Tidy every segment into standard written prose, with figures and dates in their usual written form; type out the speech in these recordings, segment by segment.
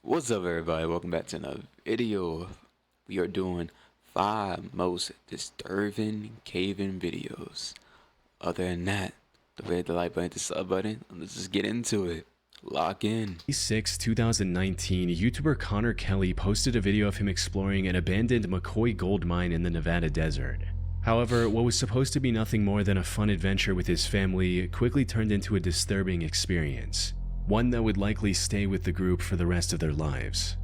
What's up, everybody? Welcome back to another video. We are doing 5 most disturbing cave-in videos. Other than that, don't forget the like button, the sub button, and let's just get into it. Lock in. 6, 2019, YouTuber Connor Kelly posted a video of him exploring an abandoned McCoy gold mine in the Nevada desert. However, what was supposed to be nothing more than a fun adventure with his family quickly turned into a disturbing experience, one that would likely stay with the group for the rest of their lives.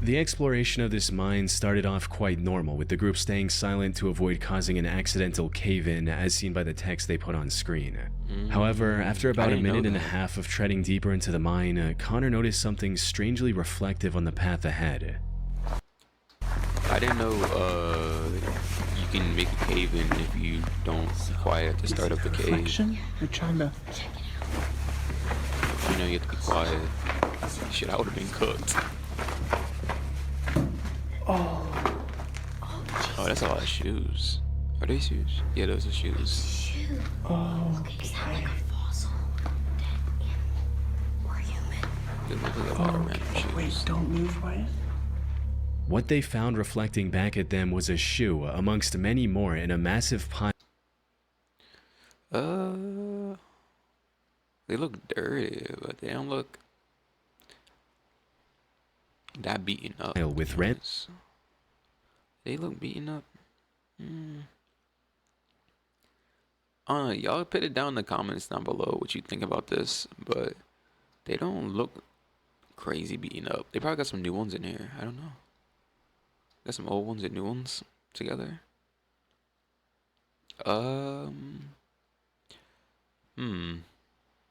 The exploration of this mine started off quite normal, with the group staying silent to avoid causing an accidental cave-in as seen by the text they put on screen. However, after about a minute and a half of treading deeper into the mine, Connor noticed something strangely reflective on the path ahead. I didn't know you can make a cave-in if you don't quiet at the start of the cave. We're trying to... You know, you have to be quiet. Shit, I would have been cooked. Oh, that's a lot of shoes. Are they shoes? Yeah, those are shoes. Oh, Is that like a fossil? Dead animal or human? They look like a lot of random shoes. wait, don't move, Wyatt. What they found reflecting back at them was a shoe, amongst many more, in a massive pile. They look dirty, but they don't look that beaten up. With rents. They look beaten up. Y'all put it down in the comments down below what you think about this, but they don't look crazy beaten up. They probably got some new ones in here. I don't know. Got some old ones and new ones together.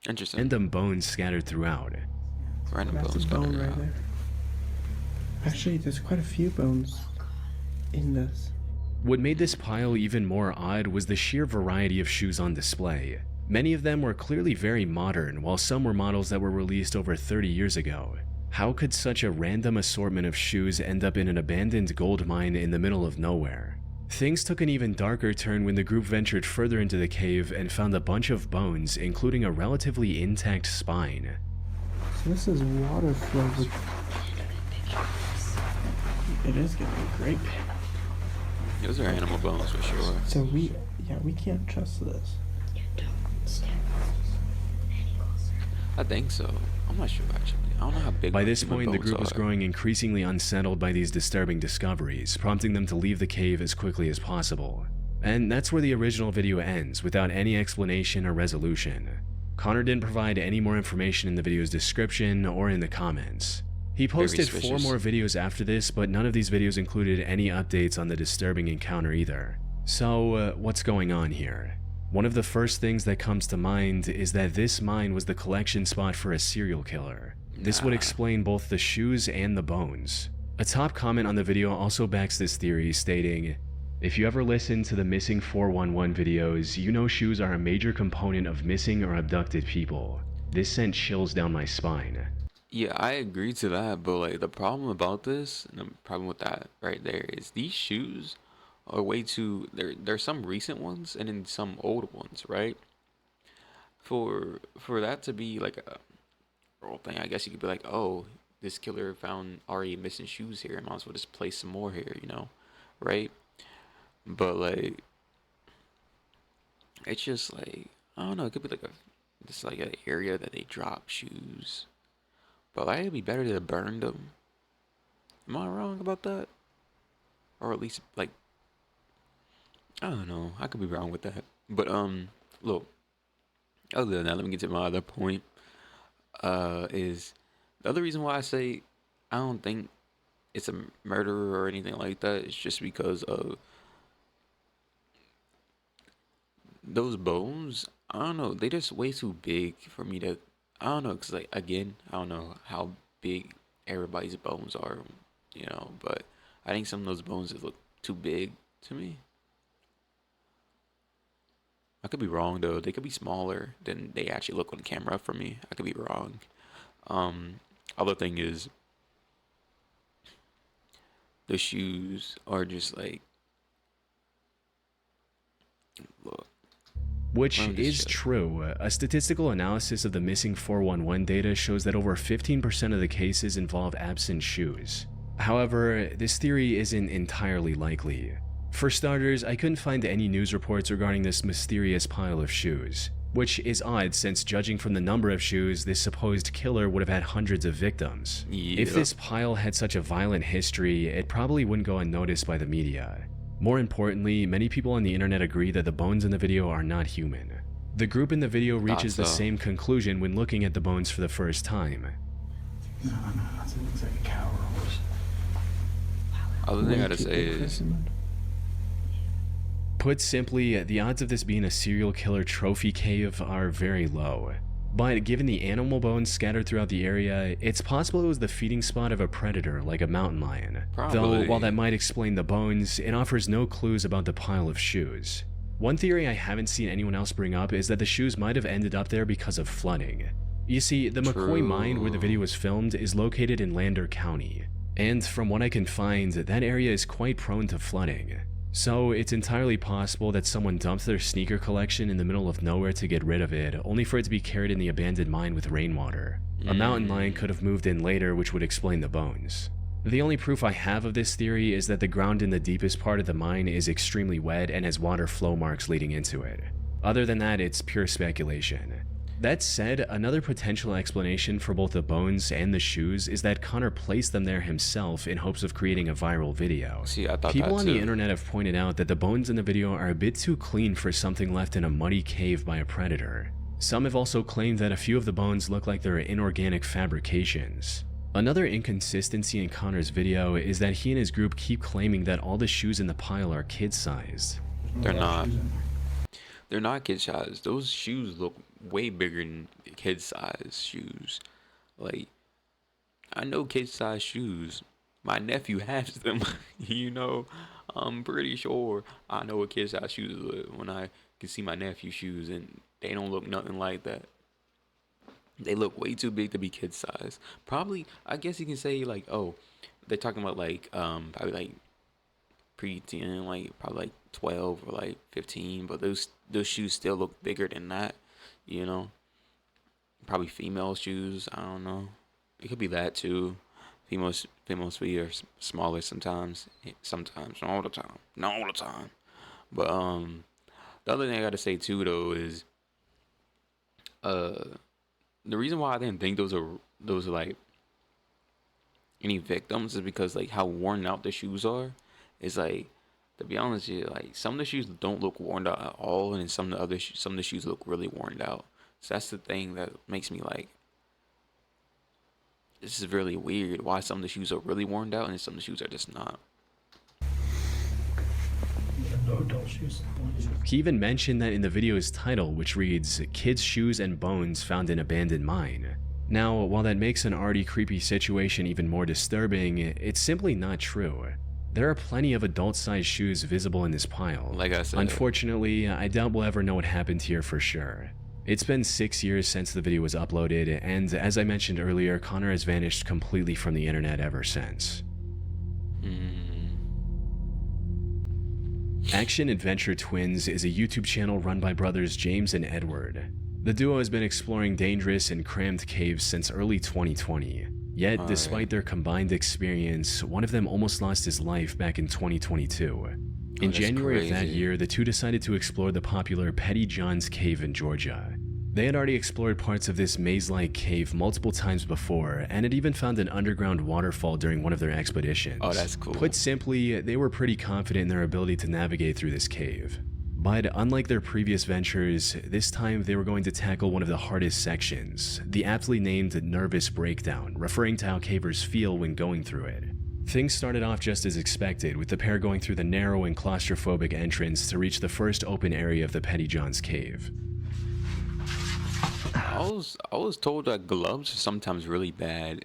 Interesting. Random bones scattered throughout. Random bones Massive bone coming right out. there. Actually, there's quite a few bones in this. What made this pile even more odd was the sheer variety of shoes on display. Many of them were clearly very modern, while some were models that were released over 30 years ago. How could such a random assortment of shoes end up in an abandoned gold mine in the middle of nowhere? Things took an even darker turn when the group ventured further into the cave and found a bunch of bones, including a relatively intact spine. So this is water flow. It is gonna be great. Those are animal bones for sure. So we can't trust this. Yeah, don't stand any closer. I think so. I'm not sure actually. I don't know how big. By this human point, the bones group was are. growing increasingly unsettled by these disturbing discoveries, prompting them to leave the cave as quickly as possible. And that's where the original video ends, without any explanation or resolution. Connor didn't provide any more information in the video's description or in the comments. He posted 4 more videos after this, but none of these videos included any updates on the disturbing encounter either. So, what's going on here? One of the first things that comes to mind is that this mine was the collection spot for a serial killer. This would explain both the shoes and the bones. A top comment on the video also backs this theory, stating, "If you ever listen to the Missing 411 videos, you know shoes are a major component of missing or abducted people. This sent chills down my spine." Yeah, I agree to that, but like the problem about this, and the problem with that right there is these shoes are way too. There's some recent ones and then some old ones, right? For that to be like a real thing, I guess you could be like, oh, this killer found already missing shoes here. I might as well just place some more here, you know, right? But like, it's just like I don't know. It could be like just like an area that they drop shoes. But like, it'd be better to burn them. Am I wrong about that? Or at least like, I don't know. I could be wrong with that. But look. Other than that, let me get to my other point. Is the other reason why I say I don't think it's a murder or anything like that is just because of those bones. I don't know. They just way too big for me to. I don't know, cause like again, I don't know how big everybody's bones are, you know. But I think some of those bones just look too big to me. I could be wrong though. They could be smaller than they actually look on camera for me. I could be wrong. Other thing is, the shoes are just like, look, Which let me just is show true. A statistical analysis of the missing 411 data shows that over 15% of the cases involve absent shoes. However, this theory isn't entirely likely. For starters, I couldn't find any news reports regarding this mysterious pile of shoes, which is odd since judging from the number of shoes, this supposed killer would have had hundreds of victims. you. If this pile had such a violent history, it probably wouldn't go unnoticed by the media. More importantly, many people on the internet agree that the bones in the video are not human. The group in the video reaches the same conclusion when looking at the bones for the first time. No, it looks like a cow or a horse. Other thing I gotta say is, Put simply, the odds of this being a serial killer trophy cave are very low. But given the animal bones scattered throughout the area, it's possible it was the feeding spot of a predator like a mountain lion. Probably. Though, while that might explain the bones, it offers no clues about the pile of shoes. One theory I haven't seen anyone else bring up is that the shoes might have ended up there because of flooding. You see, the McCoy mine where the video was filmed is located in Lander County, and from what I can find, that area is quite prone to flooding. So it's entirely possible that someone dumped their sneaker collection in the middle of nowhere to get rid of it, only for it to be carried in the abandoned mine with rainwater. A mountain lion could have moved in later, which would explain the bones. The only proof I have of this theory is that the ground in the deepest part of the mine is extremely wet and has water flow marks leading into it. Other than that, it's pure speculation. That said, another potential explanation for both the bones and the shoes is that Connor placed them there himself in hopes of creating a viral video. see, I thought People that on too. the internet have pointed out that the bones in the video are a bit too clean for something left in a muddy cave by a predator. Some have also claimed that a few of the bones look like they're inorganic fabrications. Another inconsistency in Connor's video is that he and his group keep claiming that all the shoes in the pile are kid-sized. They're not. They're not kid size. Those shoes look way bigger than kid size shoes. Like, I know kid size shoes. My nephew has them. You know, I'm pretty sure I know what kid size shoes look when I can see my nephew's shoes, and they don't look nothing like that. They look way too big to be kid size. Probably, I guess you can say like, oh, they're talking about like probably like pre-teen, like probably like 12 or like 15, but those shoes still look bigger than that, you know. Probably female shoes, I don't know. It could be that too. Females feet are smaller sometimes, not all the time. But the other thing I got to say too though is the reason why I didn't think those are like any victims is because like how worn out the shoes are. It's like, to be honest with you, like some of the shoes don't look worn out at all, and some of the shoes look really worn out. So that's the thing that makes me like, this is really weird. Why some of the shoes are really worn out and some of the shoes are just not. No adult shoes. He even mentioned that in the video's title, which reads, "Kids' Shoes and Bones Found in Abandoned Mine." Now, while that makes an already creepy situation even more disturbing, it's simply not true. There are plenty of adult-sized shoes visible in this pile. Like I said. Unfortunately, I doubt we'll ever know what happened here for sure. It's been 6 years since the video was uploaded, and as I mentioned earlier, Connor has vanished completely from the internet ever since. Action Adventure Twins is a YouTube channel run by brothers James and Edward. The duo has been exploring dangerous and crammed caves since early 2020. Yet, despite their combined experience, one of them almost lost his life back in 2022. In January of that year, the two decided to explore the popular Petty John's Cave in Georgia. They had already explored parts of this maze-like cave multiple times before, and had even found an underground waterfall during one of their expeditions. Oh, that's cool. Put simply, they were pretty confident in their ability to navigate through this cave. But unlike their previous ventures, this time they were going to tackle one of the hardest sections, the aptly named Nervous Breakdown, referring to how cavers feel when going through it. Things started off just as expected, with the pair going through the narrow and claustrophobic entrance to reach the first open area of the Petty John's Cave. I was told that gloves are sometimes really bad.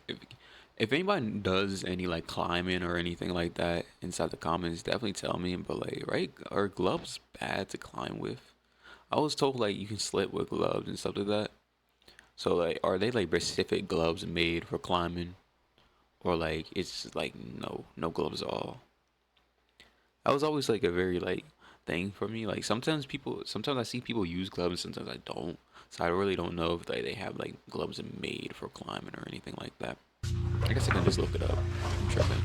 If anybody does any like climbing or anything like that inside the comments, definitely tell me. But like, right, are gloves bad to climb with? I was told like you can slip with gloves and stuff like that. So like, are they like specific gloves made for climbing, or like it's like no gloves at all. That was always like a very like thing for me. Like sometimes I see people use gloves, sometimes I don't. So I really don't know if like they have like gloves made for climbing or anything like that. I guess I can just look it up. I'm tripping.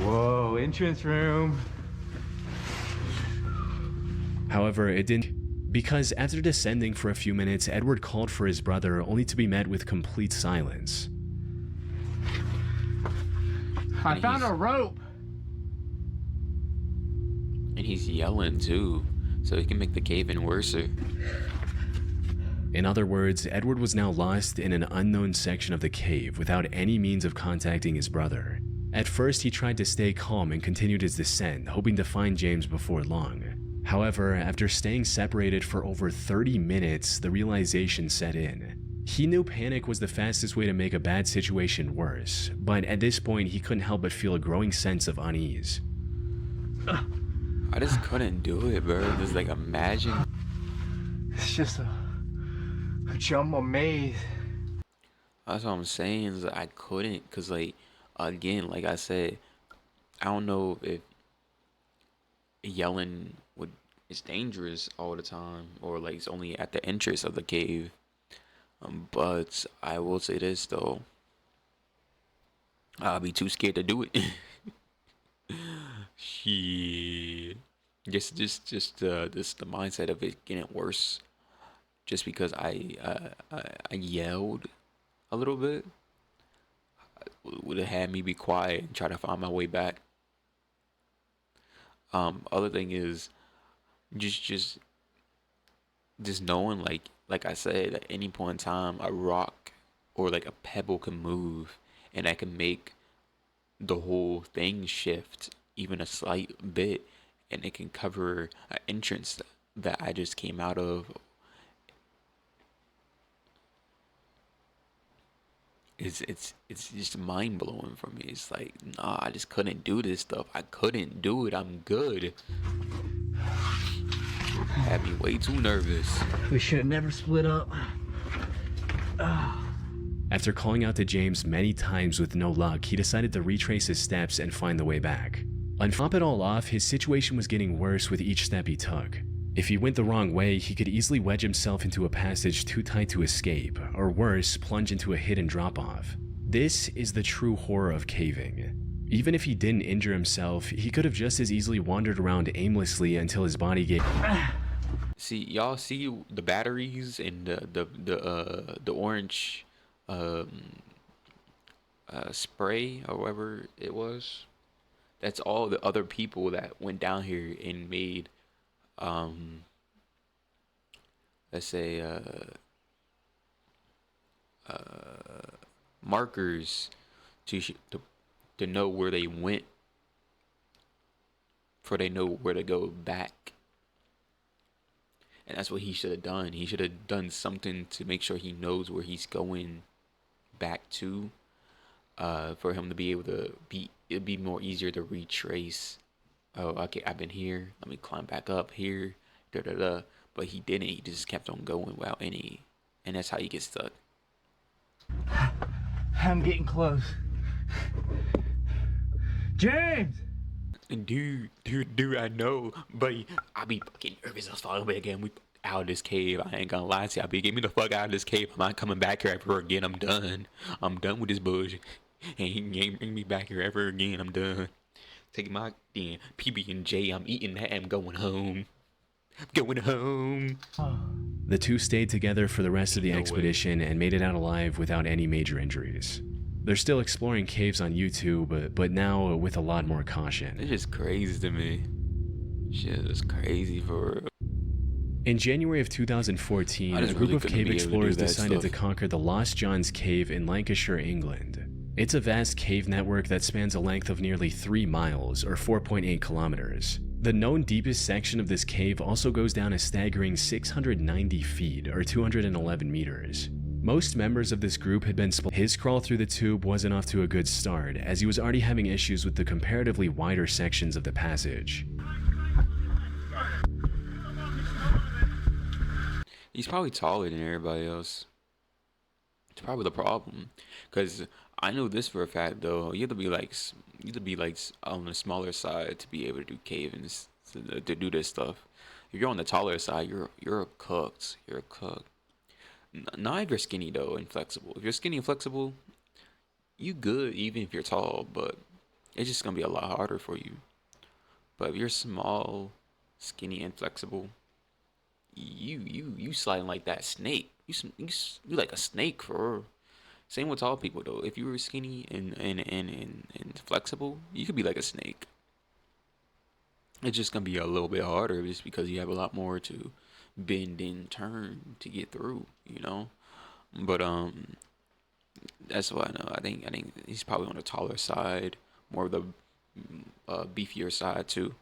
Whoa, entrance room. However, it didn't, because after descending for a few minutes, Edward called for his brother only to be met with complete silence. I found a rope. And he's yelling too, so he can make the cave in worser. In other words, Edward was now lost in an unknown section of the cave without any means of contacting his brother. At first, he tried to stay calm and continued his descent, hoping to find James before long. However, after staying separated for over 30 minutes, the realization set in. He knew panic was the fastest way to make a bad situation worse, but at this point, he couldn't help but feel a growing sense of unease. I just couldn't do it, bro. Just like imagine. It's just a jumbo maze. That's what I'm saying. Is that I couldn't, cause like again, like I said, I don't know if yelling is dangerous all the time, or like it's only at the entrance of the cave. But I will say this though, I'll be too scared to do it. Shit. Just the mindset of it getting worse, just because I yelled a little bit, would have had me be quiet and try to find my way back. Other thing is just knowing like I said, at any point in time a rock or like a pebble can move and that can make the whole thing shift even a slight bit, and it can cover an entrance that I just came out of. It's just mind blowing for me. It's like, nah, I just couldn't do this stuff. I couldn't do it. I'm good. Had me way too nervous. We should have never split up. After calling out to James many times with no luck, he decided to retrace his steps and find the way back. On top it all off, his situation was getting worse with each step he took. If he went the wrong way, he could easily wedge himself into a passage too tight to escape, or worse, plunge into a hidden drop-off. This is the true horror of caving. Even if he didn't injure himself, he could have just as easily wandered around aimlessly until his body gave. See, y'all see the batteries and the orange spray or whatever it was? That's all the other people that went down here and made let's say markers to know where they went, for they know where to go back. And that's what he should have done. He should have done something to make sure he knows where he's going back to, for him to be able to it'd be more easier to retrace. Oh, okay, I've been here, let me climb back up here, but he didn't. He just kept on going without any, and that's how you get stuck. I'm getting close. James! Dude, I know, but I be fucking nervous. I was falling back again. We out of this cave. I ain't gonna lie to you. I be get me the fuck out of this cave. I'm not coming back here ever again. I'm done. I'm done with this bullshit. And he ain't bring me back here ever again. I'm done. Taking my damn PB&J. I'm eating that. I'm going home. Going home. The two stayed together for the rest of the expedition and made it out alive without any major injuries. They're still exploring caves on YouTube, but now with a lot more caution. It's just crazy to me. Shit is crazy for real. In January of 2014, a group of cave explorers decided to conquer the Lost John's Cave in Lancashire, England. It's a vast cave network that spans a length of nearly 3 miles, or 4.8 kilometers. The known deepest section of this cave also goes down a staggering 690 feet, or 211 meters. Most members of this group had been split. His crawl through the tube wasn't off to a good start, as he was already having issues with the comparatively wider sections of the passage. He's probably taller than everybody else. It's probably the problem. Cause I know this for a fact though. You have to be like on the smaller side to be able to do cave-ins to do this stuff. If you're on the taller side, you're cooked. You're cooked. Not if you're skinny though and flexible. If you're skinny and flexible, you good even if you're tall, but it's just gonna be a lot harder for you. But if you're small, skinny, and flexible, you sliding like that snake. You like a snake for real. Same with tall people though. If you were skinny and flexible, you could be like a snake. It's just gonna be a little bit harder just because you have a lot more to bend and turn to get through, you know. But that's what I know. I think he's probably on the taller side, more of the beefier side too.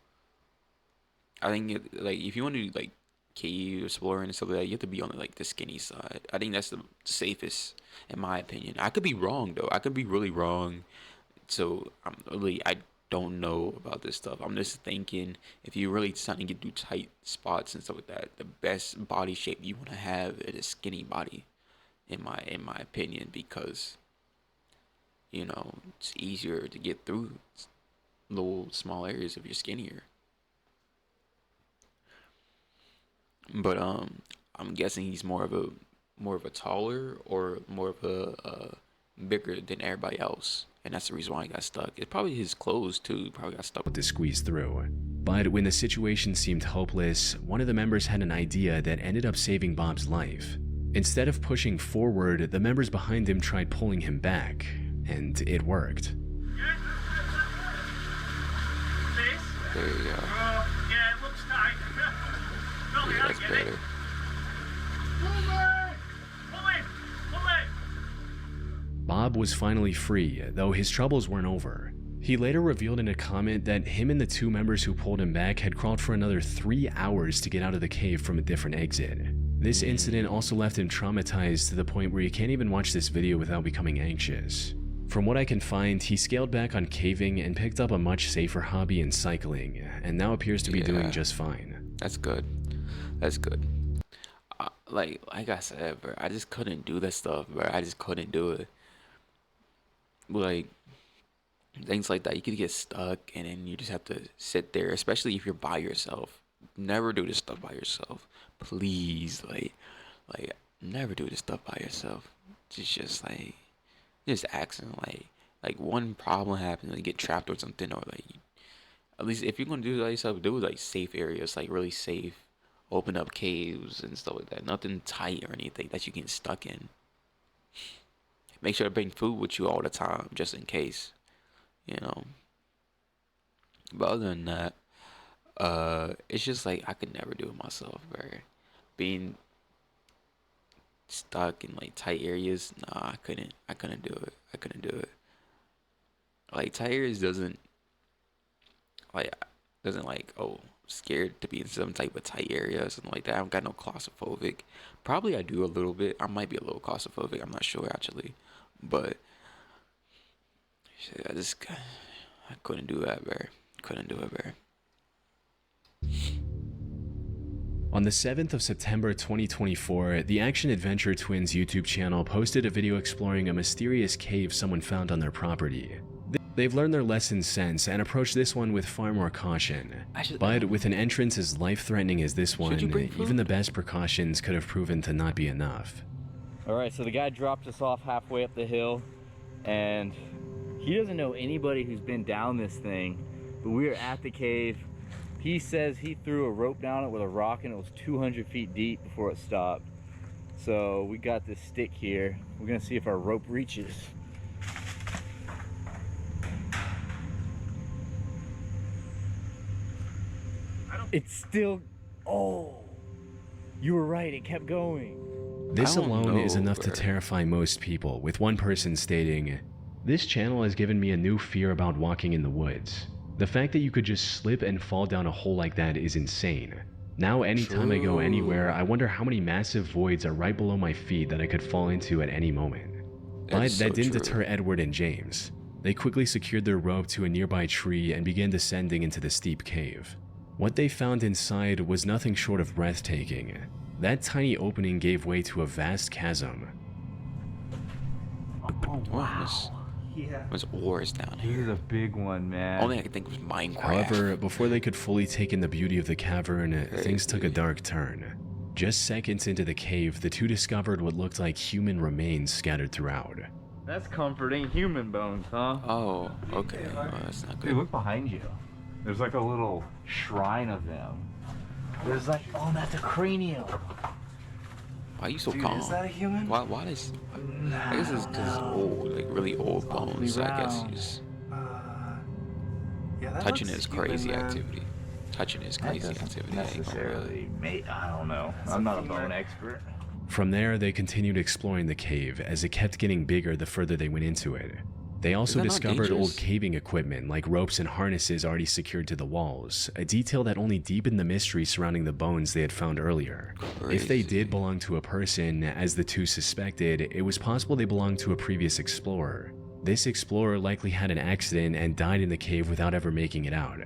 I think like if you want to do like cave exploring and stuff like that, you have to be on like the skinny side. I think that's the safest, in my opinion. I could be wrong though. I could be really wrong. So I don't know about this stuff. I'm just thinking if you're really trying to get through tight spots and stuff like that, the best body shape you want to have is a skinny body, in my opinion, because you know it's easier to get through little small areas if you're skinnier. But I'm guessing he's more of a taller or more of a bigger than everybody else, and that's the reason why he got stuck. It's probably his clothes too. He probably got stuck. To squeeze through. But when the situation seemed hopeless, one of the members had an idea that ended up saving Bob's life. Instead of pushing forward, the members behind him tried pulling him back, and it worked. There you go. Yeah, it looks tight. Yeah, that's better. Bob was finally free, though his troubles weren't over. He later revealed in a comment that him and the two members who pulled him back had crawled for another 3 hours to get out of the cave from a different exit. This incident also left him traumatized to the point where you can't even watch this video without becoming anxious. From what I can find, he scaled back on caving and picked up a much safer hobby in cycling, and now appears to be doing just fine. That's good. That's good. Like I said, bro, I just couldn't do that stuff, bro. I just couldn't do it. Like things like that, you could get stuck, and then you just have to sit there. Especially if you're by yourself. Never do this stuff by yourself, please. Like never do this stuff by yourself. Just accident. Like one problem happens, you get trapped or something, or like at least if you're gonna do it by yourself, do it like safe areas, like really safe. Open up caves and stuff like that. Nothing tight or anything that you get stuck in. Make sure to bring food with you all the time, just in case. You know. But other than that, it's just like I could never do it myself, bro. Being stuck in like tight areas, nah, I couldn't do it. I couldn't do it. Like tight areas doesn't like scared to be in some type of tight area or something like that. I don't got no claustrophobic. Probably I do a little bit. I might be a little claustrophobic. I'm not sure actually, but shit, I couldn't do that, bro. Couldn't do it, bro. On the 7th of September 2024, the Action Adventure Twins YouTube channel posted a video exploring a mysterious cave someone found on their property. They've learned their lessons since and approached this one with far more caution. But with an entrance as life-threatening as this one, even the best precautions could have proven to not be enough. Alright, so the guy dropped us off halfway up the hill, and he doesn't know anybody who's been down this thing, but we are at the cave. He says he threw a rope down it with a rock and it was 200 feet deep before it stopped. So we got this stick here. We're gonna see if our rope reaches. It's still, oh, you were right, it kept going. This alone is enough to bro. terrify most people, with one person stating, "This channel has given me a new fear about walking in the woods. The fact that you could just slip and fall down a hole like that is insane. Now anytime I go anywhere, I wonder how many massive voids are right below my feet that I could fall into at any moment." But that didn't deter Edward and James. They quickly secured their rope to a nearby tree and began descending into the steep cave. What they found inside was nothing short of breathtaking. That tiny opening gave way to a vast chasm. Oh, wow. Yeah. Was ores down This is here. a big one, man. Only I could think was Minecraft. However, before they could fully take in the beauty of the cavern, things took a Crazy. dark turn. Just seconds into the cave, the two discovered what looked like human remains scattered throughout. That's comforting. Human bones, huh? Oh, okay. Oh, that's not Dude, good. look behind you. There's like a little shrine of them. There's like, oh, that's a cranium. Why are you so Dude, calm? is that a human? Why does? I guess it's because it's old, like really old bones. So I guess round. he's Yeah, that touching looks is human, crazy man. activity. Touching is That crazy doesn't activity. I ain't gonna lie. necessarily, mate. I don't know. I'm not a bone expert. From there, they continued exploring the cave as it kept getting bigger the further they went into it. They also that not discovered old dangerous? caving equipment like ropes and harnesses already secured to the walls, a detail that only deepened the mystery surrounding the bones they had found earlier. If they Crazy. did belong to a person, as the two suspected, it was possible they belonged to a previous explorer. This explorer likely had an accident and died in the cave without ever making it out.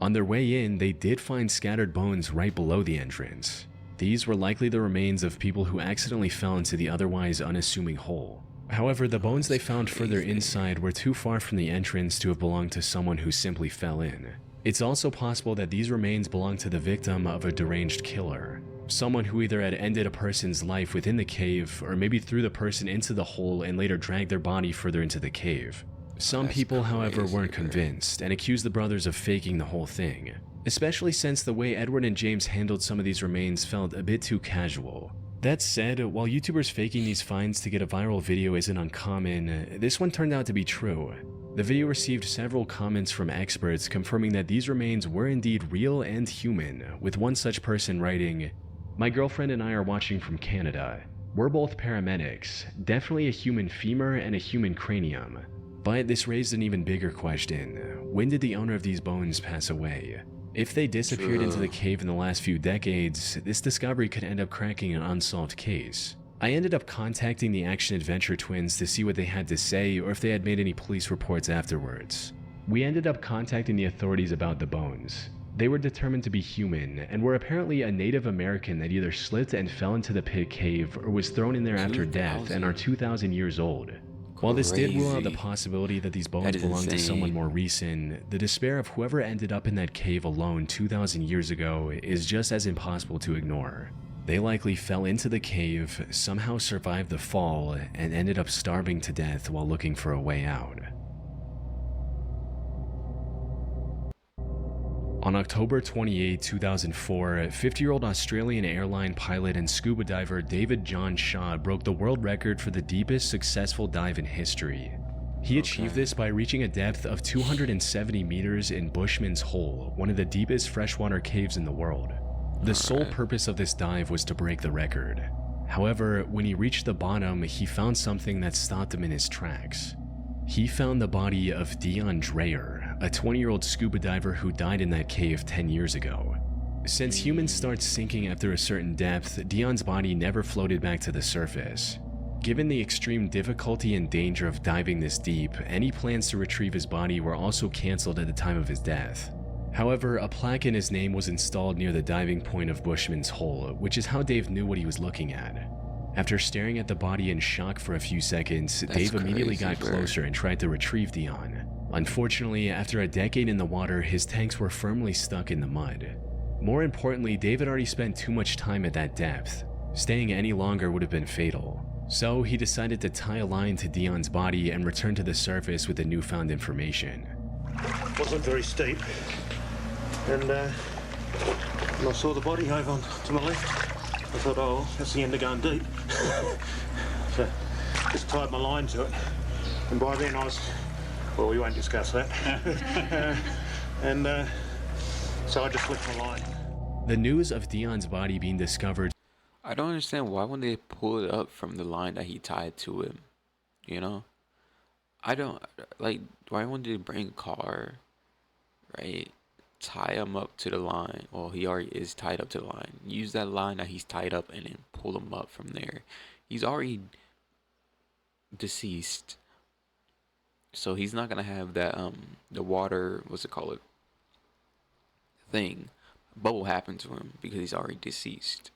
On their way in, they did find scattered bones right below the entrance. These were likely the remains of people who accidentally fell into the otherwise unassuming hole. However, the bones they found further inside were too far from the entrance to have belonged to someone who simply fell in. It's also possible that these remains belonged to the victim of a deranged killer, someone who either had ended a person's life within the cave or maybe threw the person into the hole and later dragged their body further into the cave. Some That's people, however, weren't crazy, bro. convinced and accused the brothers of faking the whole thing, especially since the way Edward and James handled some of these remains felt a bit too casual. That said, while YouTubers faking these finds to get a viral video isn't uncommon, this one turned out to be true. The video received several comments from experts confirming that these remains were indeed real and human, with one such person writing, "My girlfriend and I are watching from Canada. We're both paramedics, definitely a human femur and a human cranium. But this raised an even bigger question. When did the owner of these bones pass away? If they disappeared into the cave in the last few decades, this discovery could end up cracking an unsolved case. I ended up contacting the action-adventure twins to see what they had to say or if they had made any police reports afterwards. We ended up contacting the authorities about the bones. They were determined to be human and were apparently a Native American that either slipped and fell into the pit cave or was thrown in there after death and are 2,000 years old. While this did rule out the Crazy. possibility that these bones is belonged to someone insane. more recent, the despair of whoever ended up in that cave alone 2,000 years ago is just as impossible to ignore. They likely fell into the cave, somehow survived the fall, and ended up starving to death while looking for a way out. On October 28, 2004, 50-year-old Australian airline pilot and scuba diver David John Shaw broke the world record for the deepest successful dive in history. He achieved this by reaching a depth of 270 meters in Bushman's Hole, one of the deepest freshwater caves in the world. The sole purpose of this dive was to break the record. However, when he reached the bottom, he found something that stopped him in his tracks. He found the body of Dion Dreyer, a 20-year-old scuba diver who died in that cave 10 years ago. Since humans start sinking after a certain depth, Dion's body never floated back to the surface. Given the extreme difficulty and danger of diving this deep, any plans to retrieve his body were also cancelled at the time of his death. However, a plaque in his name was installed near the diving point of Bushman's Hole, which is how Dave knew what he was looking at. After staring at the body in shock for a few seconds, Dave immediately got closer and tried to retrieve Dion. Unfortunately, after a decade in the water, his tanks were firmly stuck in the mud. More importantly, Dave had already spent too much time at that depth. Staying any longer would have been fatal. So he decided to tie a line to Dion's body and return to the surface with the newfound information. Wasn't very steep. And when I saw the body over on to my left, I thought, oh, that's the end of going deep. So just tied my line to it. And by then I was, well, we won't discuss that. So I just left my line. The news of Dion's body being discovered. I don't understand why when they pull it up from the line that he tied to him, you know? I don't, like, why wouldn't they bring a car, right? Tie him up to the line. Well, he already is tied up to the line. Use that line that he's tied up and then pull him up from there. He's already deceased. So he's not gonna have that the water, what's it called, thing, bubble happen to him because he's already deceased.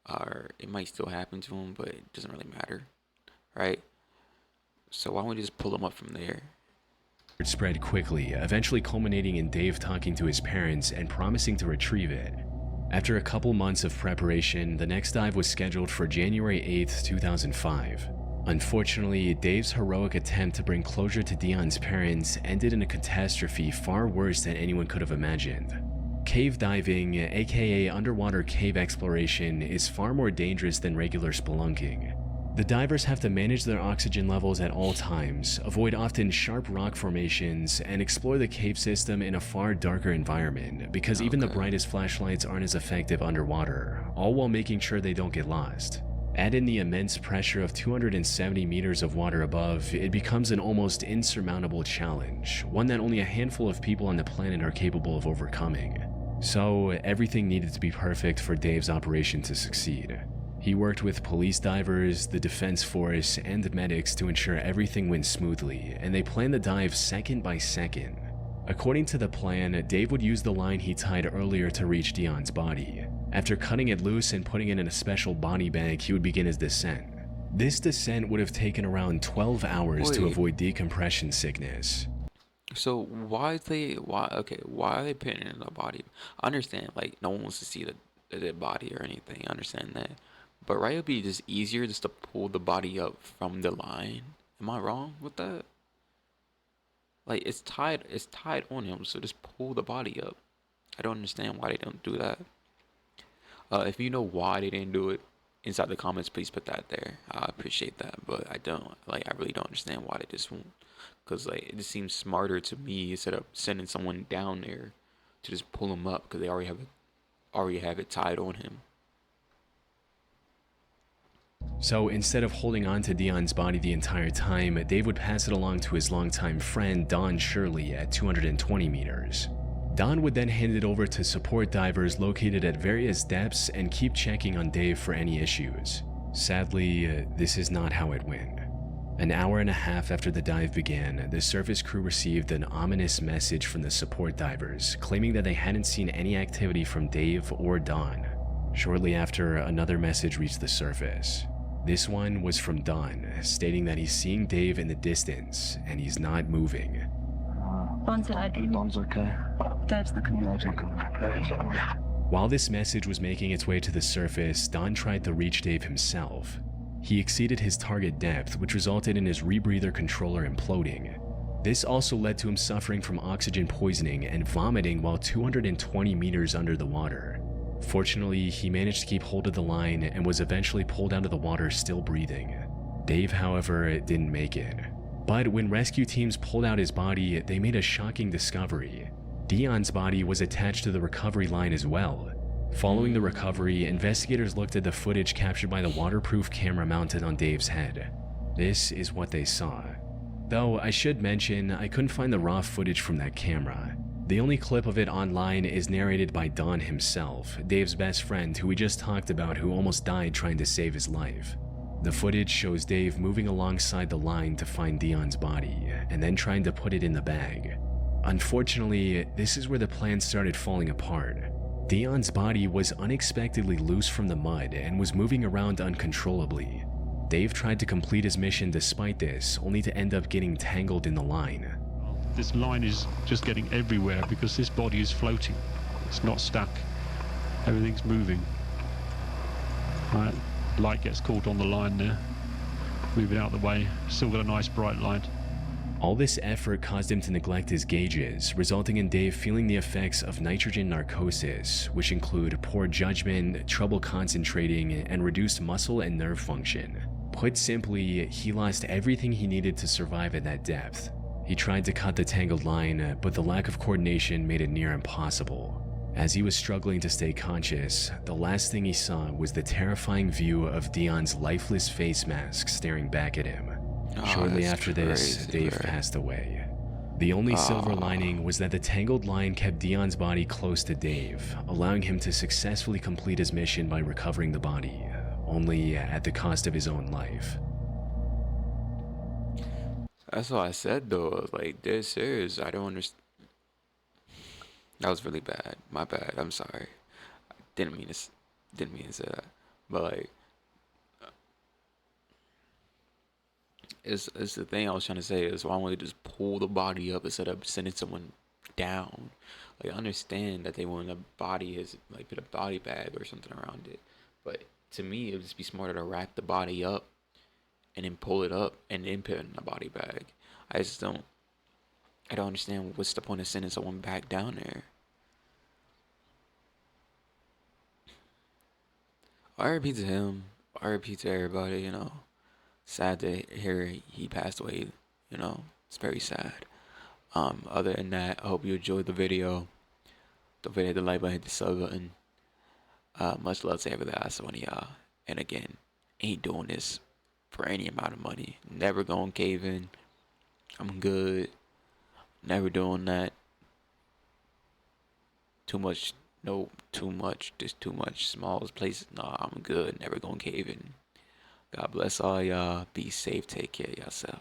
or it might still happen to him, but it doesn't really matter, right? So why don't we just pull him up from there? It spread quickly, eventually culminating in Dave talking to his parents and promising to retrieve it. After a couple months of preparation, the next dive was scheduled for January 8th, 2005. Unfortunately, Dave's heroic attempt to bring closure to Dion's parents ended in a catastrophe far worse than anyone could have imagined. Cave diving, aka underwater cave exploration, is far more dangerous than regular spelunking. The divers have to manage their oxygen levels at all times, avoid often sharp rock formations, and explore the cave system in a far darker environment because even the brightest flashlights aren't as effective underwater, all while making sure they don't get lost. Add in the immense pressure of 270 meters of water above, it becomes an almost insurmountable challenge, one that only a handful of people on the planet are capable of overcoming. So, everything needed to be perfect for Dave's operation to succeed. He worked with police divers, the defense force, and medics to ensure everything went smoothly, and they planned the dive second by second. According to the plan, Dave would use the line he tied earlier to reach Dion's body. After cutting it loose and putting it in a special body bag, he would begin his descent. This descent would have taken around 12 hours to avoid decompression sickness. So why are they putting it in the body? I understand, like, no one wants to see the dead body or anything. I understand that. But right, it'd be just easier just to pull the body up from the line. Am I wrong with that? Like, it's tied on him, so just pull the body up. I don't understand why they don't do that. If you know why they didn't do it inside the comments, please put that there. I appreciate that, but I really don't understand why they just won't. Because, like, it just seems smarter to me instead of sending someone down there to just pull him up because they already have it tied on him. So instead of holding on to Dion's body the entire time, Dave would pass it along to his longtime friend Don Shirley at 220 meters. Don would then hand it over to support divers located at various depths and keep checking on Dave for any issues. Sadly, this is not how it went. An hour and a half after the dive began, the surface crew received an ominous message from the support divers, claiming that they hadn't seen any activity from Dave or Don. Shortly after, another message reached the surface. This one was from Don, stating that he's seeing Dave in the distance, and he's not moving. Don's okay. Don's okay. Dave's not coming. While this message was making its way to the surface, Don tried to reach Dave himself. He exceeded his target depth, which resulted in his rebreather controller imploding. This also led to him suffering from oxygen poisoning and vomiting while 220 meters under the water. Fortunately, he managed to keep hold of the line and was eventually pulled out of the water still breathing. Dave, however, didn't make it. But when rescue teams pulled out his body, they made a shocking discovery. Dion's body was attached to the recovery line as well. Following the recovery, investigators looked at the footage captured by the waterproof camera mounted on Dave's head. This is what they saw. Though I should mention, I couldn't find the raw footage from that camera. The only clip of it online is narrated by Don himself, Dave's best friend who we just talked about, who almost died trying to save his life. The footage shows Dave moving alongside the line to find Dion's body, and then trying to put it in the bag. Unfortunately, this is where the plan started falling apart. Dion's body was unexpectedly loose from the mud and was moving around uncontrollably. Dave tried to complete his mission despite this, only to end up getting tangled in the line. This line is just getting everywhere because this body is floating. It's not stuck. Everything's moving. Right, light gets caught on the line there. Moving out the way. Still got a nice bright light. All this effort caused him to neglect his gauges, resulting in Dave feeling the effects of nitrogen narcosis, which include poor judgment, trouble concentrating, and reduced muscle and nerve function. Put simply, he lost everything he needed to survive at that depth. He tried to cut the tangled line, but the lack of coordination made it near impossible. As he was struggling to stay conscious, the last thing he saw was the terrifying view of Dion's lifeless face mask staring back at him. Shortly after this, Dave passed away. The only silver lining was that the tangled line kept Dion's body close to Dave, allowing him to successfully complete his mission by recovering the body, only at the cost of his own life. That's what I said though. Like, dead serious. I don't understand. That was really bad. My bad. I'm sorry. Didn't mean to say that. But like, it's the thing I was trying to say is why don't we just pull the body up instead of sending someone down? Like I understand that they want a body is like put a body bag or something around it, but to me it would just be smarter to wrap the body up and then pull it up and then put it in a body bag. I just don't. I don't understand what's the point of sending someone back down there. RIP to him. RIP to everybody. Sad to hear he passed away. It's very sad. Other than that, I hope you enjoyed the video. Don't forget to hit the like button, hit the sub button. Much love to every last one of y'all. And again, ain't doing this for any amount of money. Never going cave in. I'm good. Never doing that. Too much. No, too much. Just too much. Small places. Nah, I'm good. Never going cave in. God bless all y'all. Be safe. Take care of yourself.